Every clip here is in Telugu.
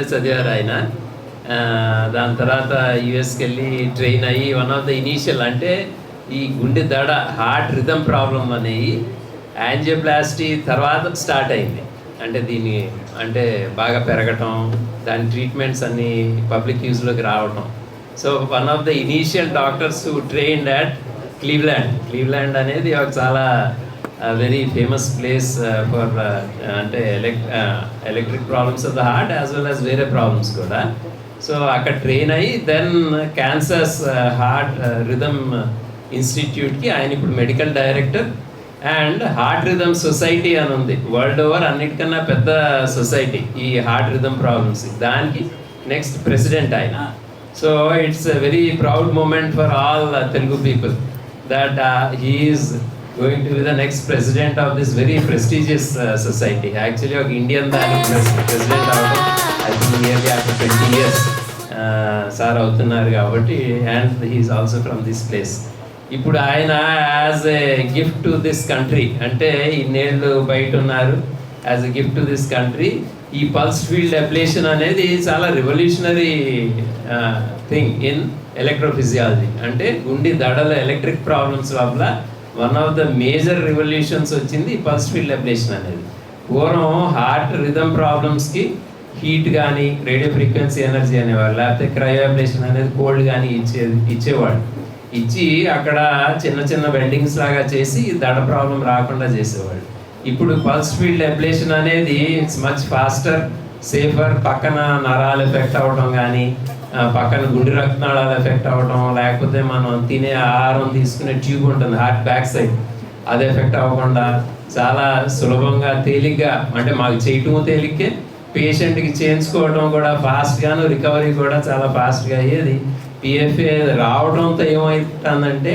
ఇండియాలోనే చదివారు ఆయన. దాని తర్వాత యుఎస్కి వెళ్ళి ట్రైన్ అయ్యి వన్ ఆఫ్ ద ఇనీషియల్ అంటే ఈ గుండె దడ హార్ట్ రిథమ్ ప్రాబ్లం అనేవి యాంజియోప్లాస్టీ తర్వాత స్టార్ట్ అయింది. అంటే దీన్ని అంటే బాగా పెరగటం, దాని ట్రీట్మెంట్స్ అన్నీ పబ్లిక్ యూజ్లోకి రావటం. So one of the initial doctors who trained at Cleveland అనేది ఒక చాలా వెరీ ఫేమస్ ప్లేస్ ఫర్ అంటే electric problems of the heart as well as వేరే ప్రాబ్లమ్స్ కూడా. సో అక్కడ ట్రైన్ అయ్యి దెన్ క్యాన్సర్స్ హార్ట్ రిథమ్ ఇన్స్టిట్యూట్కి ఆయన ఇప్పుడు medical director. And heart rhythm society అని ఉంది వరల్డ్ ఓవర్, అన్నిటికన్నా పెద్ద సొసైటీ ఈ హార్ట్ రిథమ్ ప్రాబ్లమ్స్, దానికి నెక్స్ట్ ప్రెసిడెంట్ ఆయన. So it's a very proud moment for all Telugu people that he is going to be the next president of this very prestigious society. Actually ఒక ఇండియన్ దానికి ప్రెసిడెంట్ అవ్వడం I think nearly after 20 years sir అవుతున్నారు కాబట్టి. And he's also from this place. ఇప్పుడు ఆయన as a gift to this country, అంటే ఇన్నేళ్ళు బయట ఉన్నారు, as a gift to this country ఈ పల్స్ ఫీల్డ్ అబ్లేషన్ అనేది చాలా రివల్యూషనరీ థింగ్ ఇన్ ఎలక్ట్రోఫిజియాలజీ. అంటే గుండె దడల ఎలక్ట్రిక్ ప్రాబ్లమ్స్ వల్ల one of the major revolutions వచ్చింది ఈ పల్స్ ఫీల్డ్ అబ్లేషన్ అనేది. పూర్వం హార్ట్ రిథమ్ ప్రాబ్లమ్స్కి హీట్ కానీ రేడియో ఫ్రీక్వెన్సీ ఎనర్జీ అనేవాళ్ళు, లేకపోతే క్రయో అబ్లేషన్ అనేది కోల్డ్ కానీ ఇచ్చేవాడు. ఇచ్చి అక్కడ చిన్న చిన్న బెండింగ్స్ లాగా చేసి దడ ప్రాబ్లం రాకుండా చేసేవాడు. ఇప్పుడు పల్స్ ఫీల్డ్ అబ్లేషన్ అనేది ఇట్స్ మచ్ ఫాస్టర్, సేఫర్. పక్కన నరాలు ఎఫెక్ట్ అవ్వడం కానీ, పక్కన గుండె రక్తనాళాలు ఎఫెక్ట్ అవ్వడం, లేకపోతే మనం తినే ఆహారం తీసుకునే ట్యూబ్ ఉంటుంది హార్ట్ బ్యాక్ సైడ్, అది ఎఫెక్ట్ అవ్వకుండా చాలా సులభంగా తేలిగ్గా, అంటే మాకు చేయటం తేలిగ్గే, పేషెంట్కి చేయించుకోవడం కూడా ఫాస్ట్గాను, రికవరీ కూడా చాలా ఫాస్ట్గా అయ్యేది. పిఎఫ్ఏ రావడంతో ఏమవుతుందంటే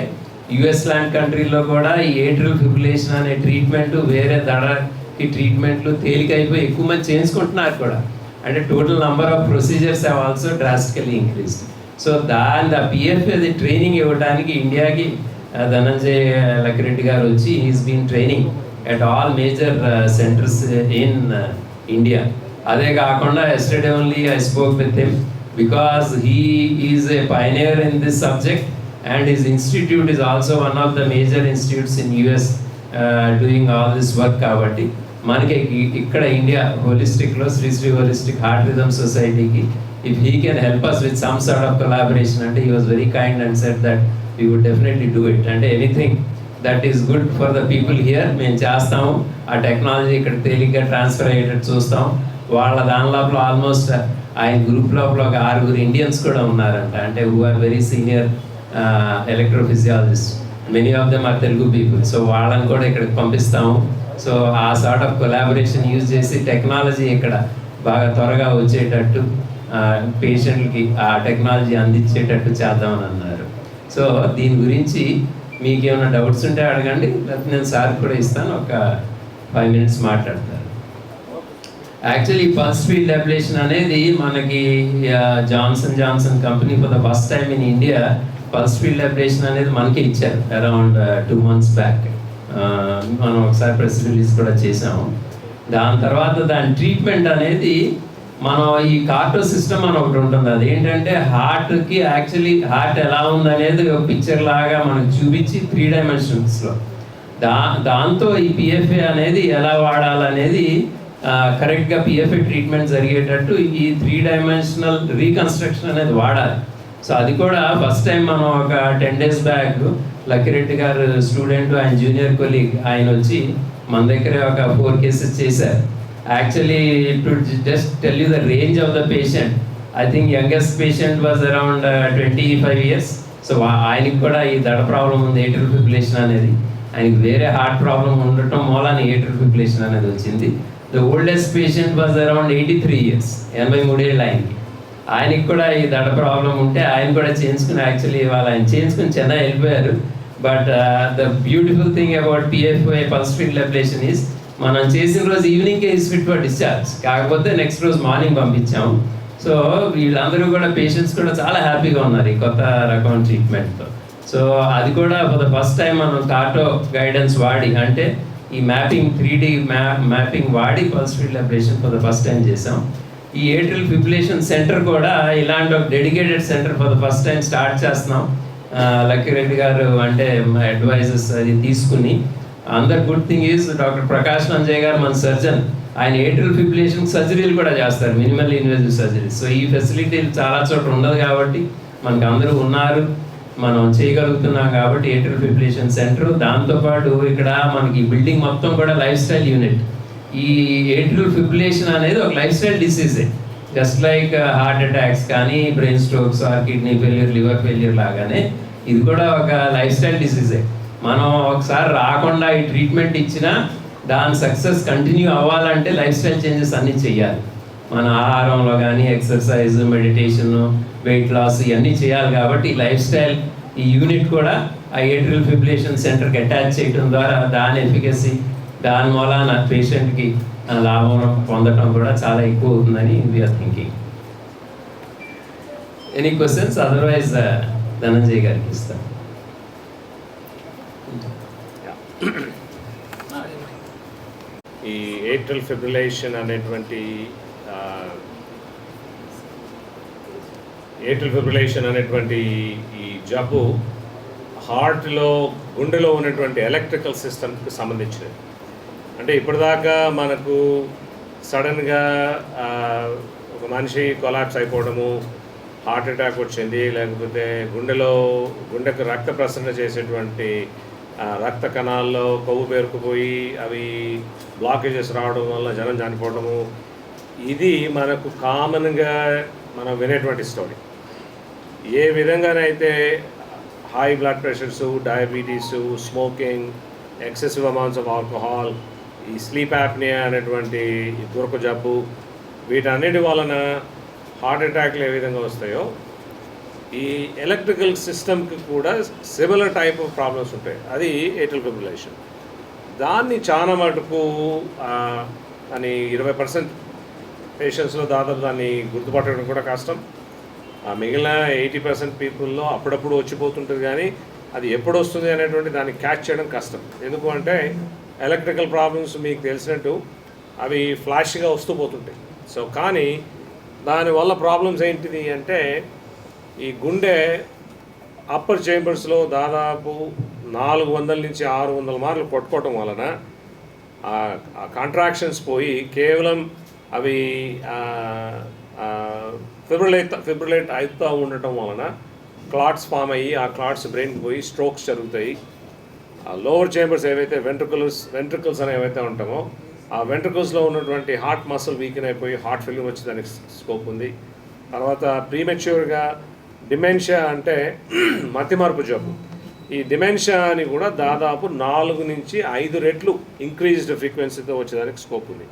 యుఎస్ లాంటి కంట్రీలో కూడా ఈ ఏట్రియల్ ఫిబ్రిలేషన్ అనే ట్రీట్మెంట్, వేరే దడకి ట్రీట్మెంట్లు తేలికైపోయి ఎక్కువ మంది చేయించుకుంటున్నారు కూడా. అంటే total number of procedures have also drastically increased. So the పిఎఫ్ఏది ట్రైనింగ్ ఇవ్వడానికి ఇండియాకి ధనంజయ్ లక్కిరెడ్డి గారు వచ్చి he's been training at all major centres in India. అదే కాకుండా yesterday only I spoke with him because he is a pioneer in this subject and his institute is also one of the major institutes in US doing all this work. కాబట్టి మనకి ఇక్కడ ఇండియా హోలిస్టిక్లో శ్రీ హోలిస్టిక్ హార్ట్ రిథమ్ సొసైటీకి if he can help us with some sort of collaboration, అంటే he was very kind and said that we would definitely do it. అంటే anything that is good for the people here మేము చేస్తాము. ఆ టెక్నాలజీ ఇక్కడ తేలిగ్గా ట్రాన్స్ఫర్ అయ్యేటట్టు చూస్తాం. వాళ్ళ దాని లోపల ఆల్మోస్ట్ ఆయన గ్రూప్ లోపల ఒక 6 ఇండియన్స్ కూడా ఉన్నారంట, అంటే who are very senior electrophysiologist. Many of them are Telugu people. So వాళ్ళని కూడా ఇక్కడికి పంపిస్తాము. సో ఆ సార్ట్ ఆఫ్ కొలాబరేషన్ యూజ్ చేసి టెక్నాలజీ ఇక్కడ బాగా త్వరగా వచ్చేటట్టు పేషెంట్లకి ఆ టెక్నాలజీ అందించేటట్టు చేద్దామని అన్నారు. సో దీని గురించి మీకు ఏమైనా డౌట్స్ ఉంటే అడగండి, లేకపోతే నేను సార్ కూడా ఇస్తాను, ఒక 5 minutes మాట్లాడతారు. యాక్చువల్లీ పల్స్ ఫీల్డ్ అబ్లేషన్ అనేది మనకి Johnson company for the first time in India pulse field ablation అనేది మనకి ఇచ్చారు అరౌండ్ 2 months బ్యాక్. మనం ఒకసారి ప్రెస్ రిలీజ్ కూడా చేసాము. దాని తర్వాత దాని ట్రీట్మెంట్ అనేది మనం ఈ కార్టో సిస్టమ్ అని ఒకటి ఉంటుంది. అది ఏంటంటే హార్ట్కి యాక్చువల్లీ హార్ట్ ఎలా ఉందనేది ఒక పిక్చర్ లాగా మనకు చూపించి 3 dimensions దాంతో ఈ పిఎఫ్ఏ అనేది ఎలా వాడాలనేది కరెక్ట్గా పిఎఫ్ఏ ట్రీట్మెంట్ జరిగేటట్టు ఈ 3 dimensional రీకన్స్ట్రక్షన్ అనేది వాడాలి. సో అది కూడా ఫస్ట్ టైం మనం ఒక 10 days బ్యాక్ లక్కిరెడ్డి గారు స్టూడెంట్, ఆయన జూనియర్ కొలీగ్, ఆయన వచ్చి మన దగ్గరే ఒక 4 cases చేశారు. Actually to just tell you the range of the patient, I think youngest patient was around 25 years. So ఆయనకి కూడా ఈ దడ ప్రాబ్లం ఉంది, ఏట్రియల్ ఫిబ్రిలేషన్ అనేది. ఆయనకి వేరే హార్ట్ ప్రాబ్లం ఉండటం మూలాన ఏట్రియల్ ఫిబ్రిలేషన్ అనేది వచ్చింది. The oldest patient was around 83 years, 83 ఏళ్ళు ఆయనకి. ఆయనకి కూడా ఈ దడ ప్రాబ్లం ఉంటే ఆయన కూడా చేయించుకుని, యాక్చువల్లీ ఇవాళ ఆయన చేయించుకుని చెన్నై వెళ్ళిపోయారు. But the beautiful thing about PFA pulse field ablation is మనం చేసిన రోజు ఈవినింగ్కే ఈజ్ ఫిట్ ఫర్ డిశ్చార్జ్, కాకపోతే నెక్స్ట్ రోజు మార్నింగ్ పంపించాము. సో వీళ్ళందరూ కూడా పేషెంట్స్ కూడా చాలా హ్యాపీగా ఉన్నారు ఈ కొత్త రకం ట్రీట్మెంట్తో. సో అది కూడా ఫర్ ద ఫస్ట్ టైం మనం కార్టో గైడెన్స్ వాడి, అంటే ఈ మ్యాపింగ్ 3D మ్యాపింగ్ వాడి pulse field ablation for the first time చేసాం. ఈ ఏట్రియల్ ఫిబ్రిలేషన్ సెంటర్ కూడా ఇలాంటి ఒక dedicated centre for the first time start చేస్తున్నాం. లక్కీ రెడ్డి గారు అంటే అడ్వైజెస్ అది తీసుకుని, another good thing is doctor Prakash Nanjay garu మన సర్జన్, ఆయన ఏట్రియల్ ఫిబ్రిలేషన్ సర్జరీలు కూడా చేస్తారు, మినిమల్ ఇన్వేజివ్ సర్జరీ. సో ఈ ఫెసిలిటీలు చాలా చోట్ల ఉండదు కాబట్టి మనకు అందరూ ఉన్నారు, మనం చేయగలుగుతున్నాం కాబట్టి ఏట్రియల్ ఫిబ్రిలేషన్ సెంటర్. దాంతోపాటు ఇక్కడ మనకి బిల్డింగ్ మొత్తం కూడా లైఫ్ స్టైల్ యూనిట్. ఈ ఏట్రియల్ ఫిబ్రిలేషన్ అనేది ఒక లైఫ్ స్టైల్ డిసీజే, జస్ట్ లైక్ హార్ట్ అటాక్స్ కానీ brain strokes or kidney failure, liver failure లాగానే ఇది కూడా ఒక లైఫ్ స్టైల్ డిసీజే. మనం ఒకసారి రాకుండా ఈ ట్రీట్మెంట్ ఇచ్చినా దాని సక్సెస్ కంటిన్యూ అవ్వాలంటే లైఫ్ స్టైల్ చేంజెస్ అన్నీ చేయాలి. మన ఆహారంలో కానీ ఎక్సర్సైజ్, మెడిటేషన్, వెయిట్ లాస్ ఇవన్నీ చేయాలి. కాబట్టి లైఫ్ స్టైల్ ఈ యూనిట్ కూడా ఆ ఏట్రియల్ ఫిబ్రిలేషన్ సెంటర్కి అటాచ్ చేయడం ద్వారా దాని ఎఫికసీ, దాని మూలాన పేషెంట్కి లాభం పొందడం కూడా చాలా ఎక్కువ అవుతుందని we're thinking. Any questions? Otherwise Dhananjay గారికి ఇస్తాను. ఈ ఏట్రియల్ ఫిబ్రిలేషన్ అనేటువంటి ఈ జబ్బు హార్ట్లో, గుండెలో ఉన్నటువంటి ఎలక్ట్రికల్ సిస్టమ్కి సంబంధించినది. అంటే ఇప్పటిదాకా మనకు సడన్గా ఒక మనిషి కొలాప్స్ అయిపోవడము, హార్ట్ అటాక్ వచ్చింది, లేకపోతే గుండెకు రక్త ప్రసరణ చేసేటువంటి రక్త కణాల్లో కొవ్వు పేరుకుపోయి అవి బ్లాకేజెస్ రావడం వల్ల జనం చనిపోవడము, ఇది మనకు కామన్గా మనం వినేటువంటి స్టోరీ. ఏ విధంగానైతే high blood pressures, diabetes, smoking, excessive amounts of alcohol, ఈ స్లీప్ యాప్నియా అనేటువంటి దురక జబ్బు, వీటన్నిటి వలన హార్ట్ అటాక్లు ఏ విధంగా వస్తాయో ఈ ఎలక్ట్రికల్ సిస్టమ్కి కూడా సిమిలర్ టైప్ ఆఫ్ ప్రాబ్లమ్స్ ఉంటాయి. అది ఏట్రియల్ ఫిబ్రిలేషన్. దాన్ని చాలా మటుకు అని 20% పేషెంట్స్లో దాదాపు దాన్ని గుర్తుపట్టడం కూడా కష్టం. మిగిలిన 80% పీపుల్లో అప్పుడప్పుడు వచ్చిపోతుంటుంది, కానీ అది ఎప్పుడు వస్తుంది అనేటువంటి దాన్ని క్యాచ్ చేయడం కష్టం. ఎందుకు అంటే ఎలక్ట్రికల్ ప్రాబ్లమ్స్ మీకు తెలిసినట్టు అవి ఫ్లాష్గా వస్తూ పోతుంటాయి. సో కానీ దానివల్ల ప్రాబ్లమ్స్ ఏంటిది అంటే ఈ గుండె అప్పర్ చేంబర్స్లో దాదాపు 400 నుంచి 600 మార్లు కొట్టుకోవటం వలన ఆ కాంట్రాక్షన్స్ పోయి కేవలం అవి ఫిబ్రిలేట్ అవుతూ ఉండటం వలన క్లాట్స్ ఫామ్ అయ్యి ఆ క్లాట్స్ బ్రెయిన్కి పోయి స్ట్రోక్స్ జరుగుతాయి. ఆ లోవర్ చేంబర్స్ ఏవైతే వెంట్రికల్స్ అని ఏవైతే ఉంటామో ఆ వెంట్రికల్స్లో ఉన్నటువంటి హార్ట్ మసిల్ వీకెన్ అయిపోయి హార్ట్ ఫెయిల్యూర్ వచ్చి దానికి స్కోప్ ఉంది. తర్వాత ప్రీమెచ్యూర్గా డిమెన్షియా అంటే మతిమరుపు జబ్బు, ఈ డిమెన్షియా అని కూడా దాదాపు 4 నుంచి 5 రెట్లు ఇంక్రీజ్డ్ ఫ్రీక్వెన్సీతో వచ్చేదానికి స్కోప్ ఉంది.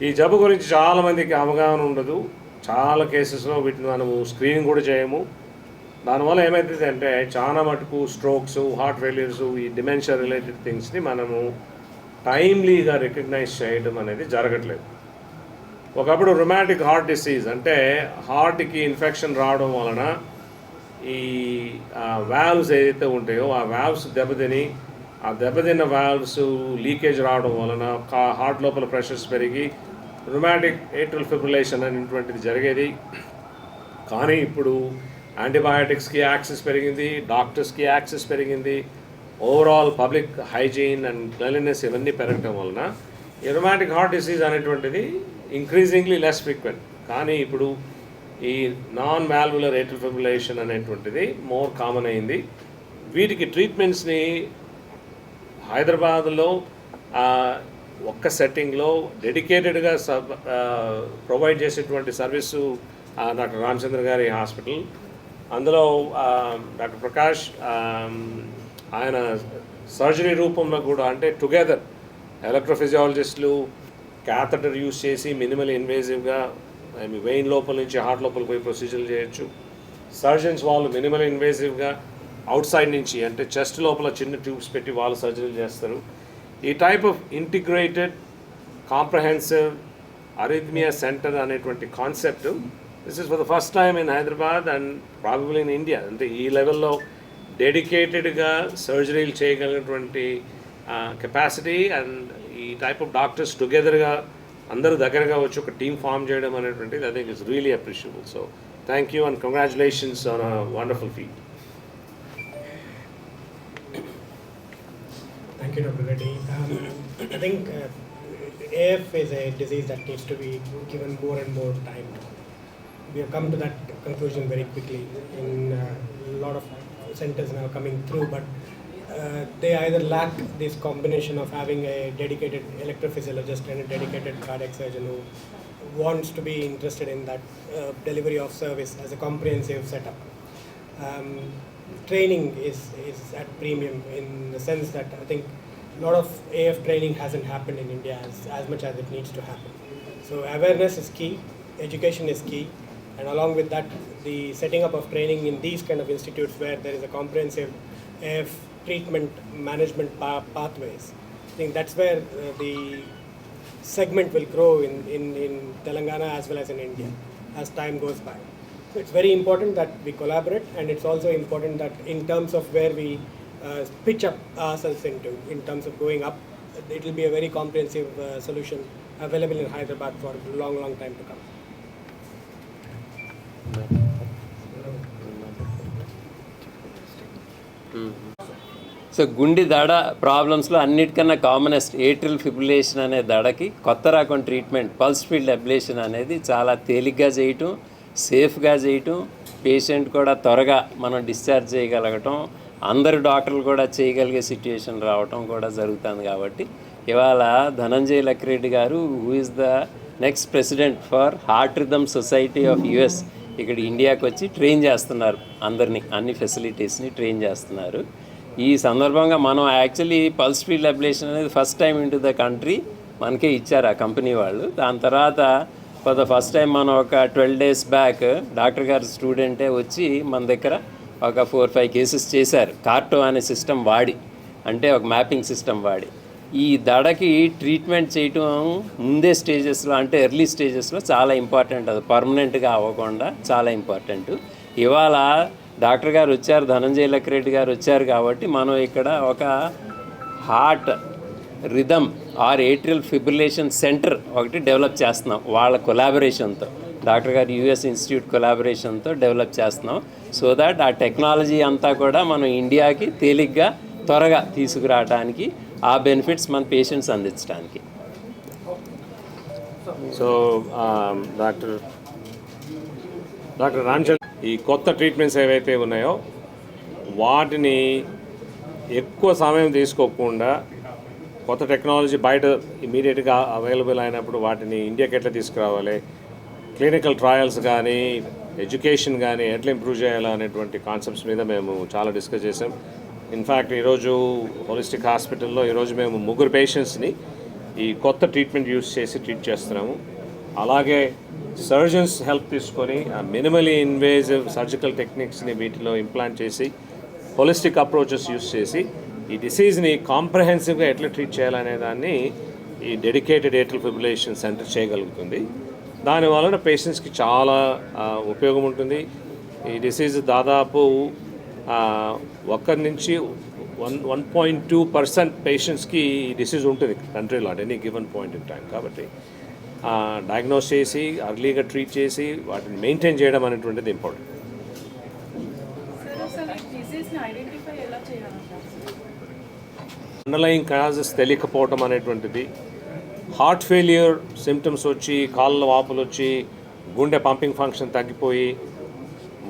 ఈ జబ్బు గురించి చాలామందికి అవగాహన ఉండదు. చాలా కేసెస్లో వీటిని మనము స్క్రీనింగ్ కూడా చేయము. దానివల్ల ఏమవుతుంది అంటే చాలా మటుకు స్ట్రోక్స్, హార్ట్ ఫెయిల్యూర్స్, ఈ డిమెన్షియా రిలేటెడ్ థింగ్స్ని మనము టైమ్లీగా రికగ్నైజ్ చేయడం అనేది జరగట్లేదు. ఒకప్పుడు రుమాటిక్ హార్ట్ డిసీజ్ అంటే హార్ట్కి ఇన్ఫెక్షన్ రావడం వలన ఈ వాల్వ్స్ ఏదైతే ఉంటాయో ఆ వాల్వ్స్ దెబ్బతిని, ఆ దెబ్బతిన్న వాల్వ్స్ లీకేజ్ రావడం వలన హార్ట్ లోపల ప్రెషర్స్ పెరిగి రుమాటిక్ ఏట్రియల్ ఫిబ్రిలేషన్ అనేటువంటిది జరిగేది. కానీ ఇప్పుడు యాంటీబయాటిక్స్కి యాక్సెస్ పెరిగింది, డాక్టర్స్కి యాక్సెస్ పెరిగింది, overall public hygiene and cleanliness ఇవన్నీ పెరగటం వలన ఈ రుమాటిక్ హార్ట్ డిసీజ్ అనేటువంటిది ఇంక్రీజింగ్లీ లెస్ ఫ్రీక్వెంట్. కానీ ఇప్పుడు ఈ నాన్ వాల్వులర్ ఏట్రియల్ ఫిబ్రిలేషన్ అనేటువంటిది మోర్ కామన్ అయింది. వీటికి ట్రీట్మెంట్స్ని హైదరాబాద్లో ఒక్క సెట్టింగ్లో డెడికేటెడ్గా ప్రొవైడ్ చేసేటువంటి సర్వీసు డాక్టర్ రామచంద్ర గారి హాస్పిటల్. అందులో డాక్టర్ ప్రకాష్ ఆయన సర్జరీ రూపంలో కూడా అంటే టుగెదర్ ఎలక్ట్రోఫిజియాలజిస్టులు క్యాథటర్ యూస్ చేసి మినిమల్ ఇన్వేజివ్గా వెయిన్ లోపల నుంచి హార్ట్ లోపలికి పోయి ప్రొసీజర్లు చేయొచ్చు. సర్జన్స్ వాళ్ళు మినిమల్ ఇన్వేజివ్గా అవుట్ సైడ్ నుంచి అంటే చెస్ట్ లోపల చిన్న ట్యూబ్స్ పెట్టి వాళ్ళు సర్జరీలు చేస్తారు. ఈ type of integrated comprehensive arrhythmia centre అనేటువంటి concept this is for the first time in Hyderabad and probably in India. అంటే ఈ లెవెల్లో డెడికేటెడ్గా సర్జరీలు చేయగలిగినటువంటి కెపాసిటీ అండ్ ఈ టైప్ ఆఫ్ డాక్టర్స్ టుగెదర్గా అందరూ దగ్గరగా వచ్చి ఒక టీమ్ ఫామ్ చేయడం అనేటువంటిది I think it's really appreciable. So thank you and congratulations on a wonderful feat. Thank you, Dr. Reddy. I think AF is a disease that needs to be given more and more time. We have come to that conclusion very quickly in a lot of centers now coming through, but they either lack this combination of having a dedicated electrophysiologist and a dedicated cardiac surgeon who wants to be interested in that delivery of service as a comprehensive setup. Training is at premium in the sense that I think a lot of AF training hasn't happened in India as much as it needs to happen. So awareness is key, education is key, and along with that, the setting up of training in these kind of institutes where there is a comprehensive AF treatment management pathways. I think that's where the segment will grow in Telangana as well as in India as time goes by. So it's very important that we collaborate, and it's also important that in terms of where we pitch up ourselves into, in terms of going up, it will be a very comprehensive solution available in Hyderabad for a long, long time to come. So గుండె దడ ప్రాబ్లమ్స్లో అన్నిటికన్నా కామనెస్ట్ ఏట్రిల్ ఫిబ్రిలేషన్ అనే దడకి కొత్త రకం ట్రీట్మెంట్ పల్స్ ఫీల్డ్ అబ్లేషన్ అనేది చాలా తేలిగ్గా చేయటం, సేఫ్గా చేయటం, పేషెంట్ కూడా త్వరగా మనం డిశ్చార్జ్ చేయగలగటం, అందరు డాక్టర్లు కూడా చేయగలిగే సిచ్యుయేషన్ రావటం కూడా జరుగుతుంది. కాబట్టి ఇవాళ ధనంజయ లక్కిరెడ్డి గారు who is the next president for heart rhythm society of US ఇక్కడ ఇండియాకి వచ్చి ట్రైన్ చేస్తున్నారు. అందరినీ అన్ని ఫెసిలిటీస్ని ట్రైన్ చేస్తున్నారు. ఈ సందర్భంగా మనం యాక్చువల్లీ పల్స్ ఫీల్డ్ అబ్లేషన్ అనేది first time into the country మనకే ఇచ్చారు ఆ కంపెనీ వాళ్ళు. దాని తర్వాత ఫర్ ద ఫస్ట్ టైం మనం ఒక 12 days బ్యాక్ డాక్టర్ గారు స్టూడెంటే వచ్చి మన దగ్గర ఒక 4-5 కేసెస్ చేశారు కార్టో అనే సిస్టమ్ వాడి, అంటే ఒక మ్యాపింగ్ సిస్టమ్ వాడి. ఈ దడకి ట్రీట్మెంట్ చేయటం ముందే స్టేజెస్లో అంటే ఎర్లీ స్టేజెస్లో చాలా ఇంపార్టెంట్. అది పర్మనెంట్గా అవ్వకుండా చాలా ఇంపార్టెంట్. ఇవాళ డాక్టర్ గారు వచ్చారు, ధనంజయ లక్కిరెడ్డి గారు వచ్చారు కాబట్టి మనం ఇక్కడ ఒక heart rhythm or atrial fibrillation centre ఒకటి డెవలప్ చేస్తున్నాం వాళ్ళ కొలాబరేషన్తో. డాక్టర్ గారు యూఎస్ ఇన్స్టిట్యూట్ కొలాబరేషన్తో డెవలప్ చేస్తున్నాం. సో దాట్ ఆ టెక్నాలజీ అంతా కూడా మనం ఇండియాకి తేలిగ్గా త్వరగా తీసుకురావడానికి, ఆ బెనిఫిట్స్ మన పేషెంట్స్ అందించడానికి. సో డాక్టర్ రాంచల్, ఈ కొత్త ట్రీట్మెంట్స్ ఏవైతే ఉన్నాయో వాటిని ఎక్కువ సమయం తీసుకోకుండా కొత్త టెక్నాలజీ బయట ఇమీడియట్గా అవైలబుల్ అయినప్పుడు వాటిని ఇండియాకి ఎట్లా తీసుకురావాలి, క్లినికల్ ట్రయల్స్ కానీ ఎడ్యుకేషన్ కానీ ఎట్లా ఇంప్రూవ్ చేయాలి అనేటువంటి కాన్సెప్ట్స్ మీద మేము చాలా డిస్కస్ చేసాం. ఇన్ఫ్యాక్ట్ ఈరోజు హోలిస్టిక్ హాస్పిటల్లో ఈరోజు మేము 3 పేషెంట్స్ని ఈ కొత్త ట్రీట్మెంట్ యూస్ చేసి ట్రీట్ చేస్తున్నాము. అలాగే సర్జన్స్ హెల్ప్ తీసుకొని మినిమలీ ఇన్వేజివ్ సర్జికల్ టెక్నిక్స్ని వీటిలో ఇంప్లాంట్ చేసి హోలిస్టిక్ అప్రోచెస్ యూస్ చేసి ఈ డిసీజ్ని కాంప్రహెన్సివ్గా ఎట్లా ట్రీట్ చేయాలనే దాన్ని ఈ డెడికేటెడ్ ఏట్రియల్ ఫిబ్రిలేషన్ సెంటర్ చేయగలుగుతుంది. దాని వలన పేషెంట్స్కి చాలా ఉపయోగం ఉంటుంది. ఈ డిసీజ్ దాదాపు 1 నుంచి 1.2% పేషెంట్స్కి ఈ డిసీజ్ ఉంటుంది కంట్రీలో at any given point in time. కాబట్టి డయాగ్నోస్ చేసి అర్లీగా ట్రీట్ చేసి వాటిని మెయింటైన్ చేయడం అనేటువంటిది ఇంపార్టెంట్. అండర్లయింగ్ కాజెస్ తెలియకపోవటం అనేటువంటిది, హార్ట్ ఫెయిల్యూర్ సిమ్టమ్స్ వచ్చి కాళ్ళ వాపులు వచ్చి గుండె పంపింగ్ ఫంక్షన్ తగ్గిపోయి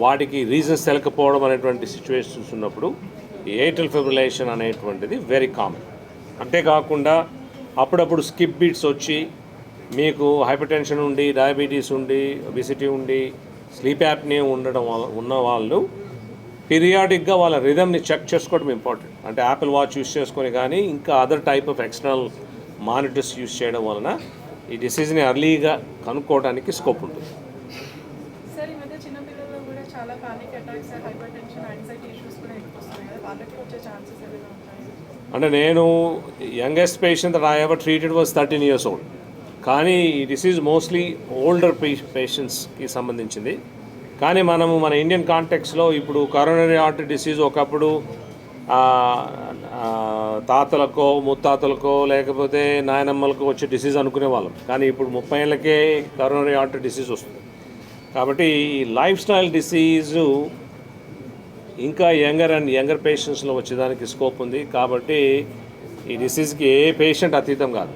వాటికి రీజన్స్ తెలియకపోవడం అనేటువంటి సిచ్యువేషన్స్ ఉన్నప్పుడు ఈ ఏట్రియల్ ఫిబ్రిలేషన్ అనేటువంటిది వెరీ కామన్. అంతేకాకుండా అప్పుడప్పుడు స్కిప్ బీట్స్ వచ్చి మీకు హైపర్ టెన్షన్ ఉండి, డయాబెటీస్ ఉండి, ఒబిసిటీ ఉండి, స్లీప్ యాప్నియా ఉన్న వాళ్ళు పీరియాడిక్గా వాళ్ళ రిథమ్ని చెక్ చేసుకోవడం ఇంపార్టెంట్. అంటే యాపిల్ వాచ్ యూస్ చేసుకొని కానీ ఇంకా other type of external monitors use చేయడం వలన ఈ డిసీజ్ని అర్లీగా కనుక్కోవడానికి స్కోప్ ఉంటుంది. అంటే నేను youngest patient that I ever treated was 13 years old. కానీ ఈ డిసీజ్ మోస్ట్లీ ఓల్డర్ పేషెంట్స్కి సంబంధించింది. కానీ మనము మన ఇండియన్ కాంటెక్స్లో ఇప్పుడు కరోనరీ ఆర్టరీ డిసీజ్ ఒకప్పుడు తాతలకో ముత్తాతలకో లేకపోతే నాయనమ్మలకో వచ్చే డిసీజ్ అనుకునే వాళ్ళం. కానీ ఇప్పుడు 30 ఏళ్ళకే కరోనరీ ఆర్టరీ డిసీజ్ వస్తుంది. కాబట్టి ఈ లైఫ్ స్టైల్ డిసీజు ఇంకా యంగర్ పేషెంట్స్లో వచ్చేదానికి స్కోప్ ఉంది. కాబట్టి ఈ డిసీజ్కి ఏ పేషెంట్ అతీతం కాదు.